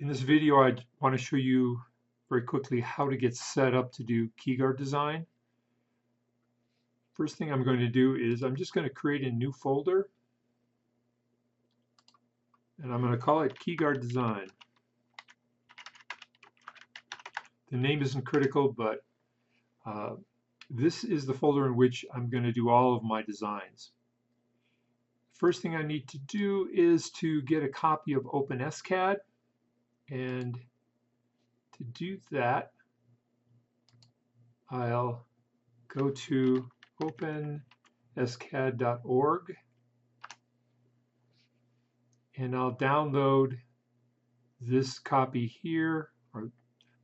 In this video, I want to show you very quickly how to get set up to do keyguard design. First thing I'm going to do is I'm just going to create a new folder, and I'm going to call it keyguard design. The name isn't critical, but this is the folder in which I'm going to do all of my designs. First thing I need to do is to get a copy of OpenSCAD, and to do that, I'll go to openscad.org and I'll download this copy here, or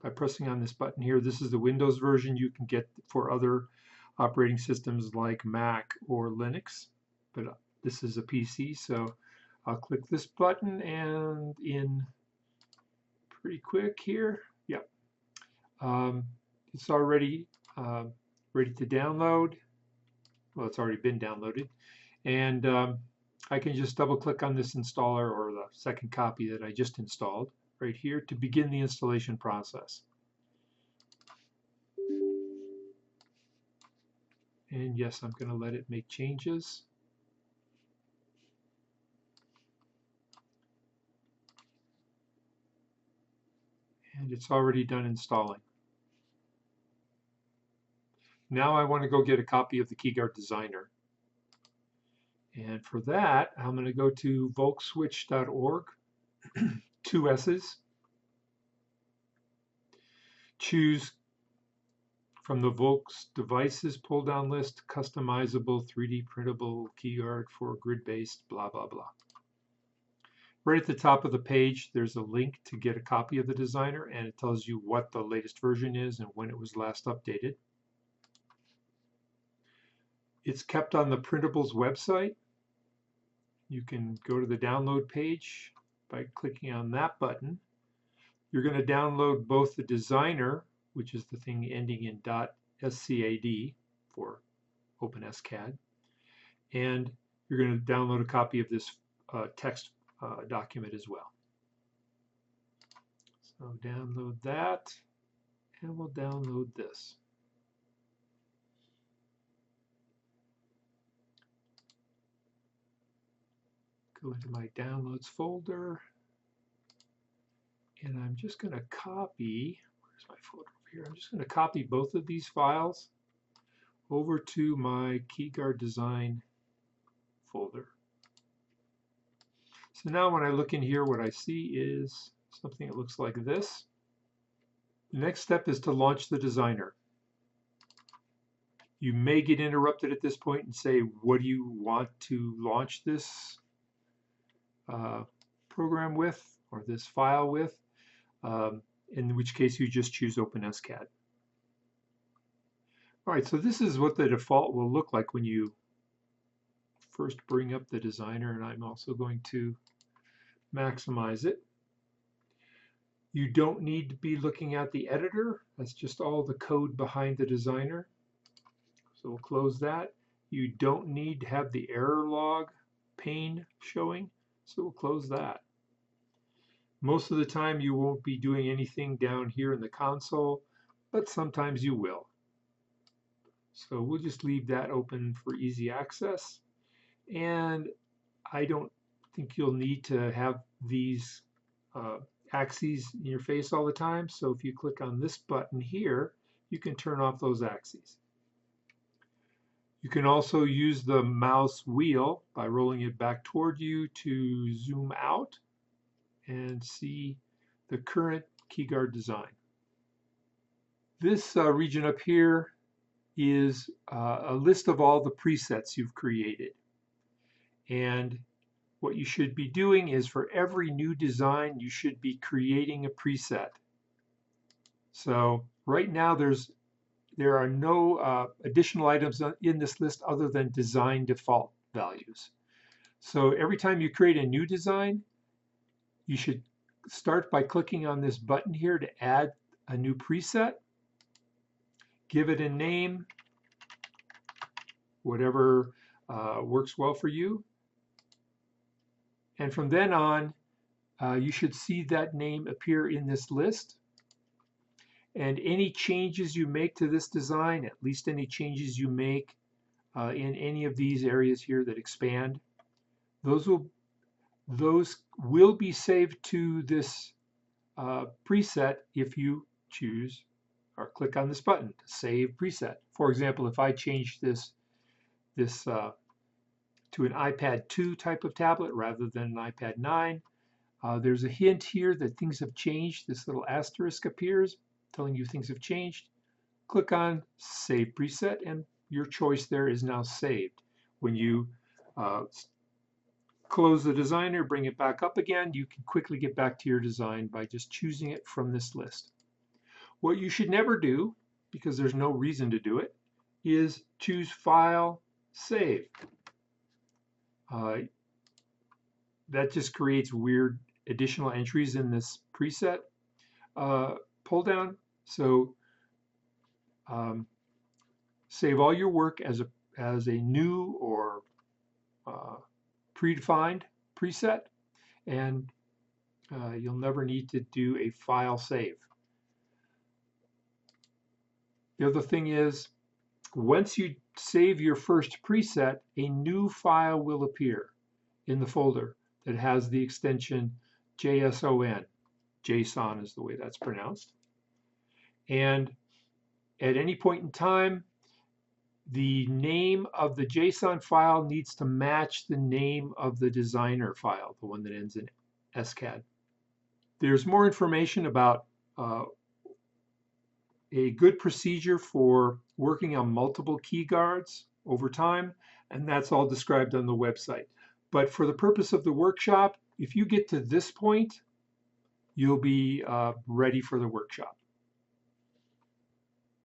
by pressing on this button here. This is the Windows version. You can get for other operating systems like Mac or Linux, but this is a PC, so I'll click this button, and in pretty quick here, yep, it's already ready to download. Well, it's already been downloaded, and I can just double click on this installer, or the second copy that I just installed right here, to begin the installation process. And yes, I'm going to let it make changes. And it's already done installing. Now I want to go get a copy of the keyguard designer. And for that, I'm going to go to volkswitch.org, 2 S's. Choose from the Volks devices pull-down list, customizable 3D printable keyguard for grid-based blah, blah, blah. Right at the top of the page, there's a link to get a copy of the designer, and it tells you what the latest version is and when it was last updated. It's kept on the Printables website. You can go to the download page by clicking on that button. You're going to download both the designer, which is the thing ending in .scad for OpenSCAD, and you're going to download a copy of this text document as well. So download that, and we'll download this. Go into my downloads folder, and I'm just going to copy, where's my folder over here? I'm just going to copy both of these files over to my keyguard design folder. So now when I look in here, what I see is something that looks like this. The next step is to launch the designer. You may get interrupted at this point and say, what do you want to launch this program with, or this file with? In which case you just choose OpenSCAD. All right, so this is what the default will look like when you first bring up the designer, and I'm also going to maximize it. You don't need to be looking at the editor. That's just all the code behind the designer. So we'll close that. You don't need to have the error log pane showing, so we'll close that. Most of the time you won't be doing anything down here in the console, but sometimes you will. So we'll just leave that open for easy access. And I don't think you'll need to have these axes in your face all the time. So if you click on this button here, you can turn off those axes. You can also use the mouse wheel by rolling it back toward you to zoom out and see the current keyguard design. This region up here is a list of all the presets you've created. And what you should be doing is, for every new design, you should be creating a preset. So right now there are no additional items in this list other than design default values. So every time you create a new design, you should start by clicking on this button here to add a new preset. Give it a name, whatever works well for you. And from then on, You should see that name appear in this list. And any changes you make to this design, at least any changes you make in any of these areas here that expand, those will be saved to this preset if you choose or click on this button to save preset. For example, if I change this to an iPad 2 type of tablet rather than an iPad 9, there's a hint here that things have changed. This little asterisk appears telling you things have changed. Click on Save Preset and your choice there is now saved. When you close the designer, bring it back up again, you can quickly get back to your design by just choosing it from this list. What you should never do, because there's no reason to do it, is choose File, Save. That just creates weird additional entries in this preset pull down. So save all your work as a new or predefined preset, and you'll never need to do a file save. The other thing is, once you save your first preset, a new file will appear in the folder that has the extension JSON. JSON is the way that's pronounced. And at any point in time, the name of the JSON file needs to match the name of the designer file, the one that ends in SCAD. There's more information about a good procedure for working on multiple key guards over time, and that's all described on the website. But for the purpose of the workshop, if you get to this point, you'll be ready for the workshop.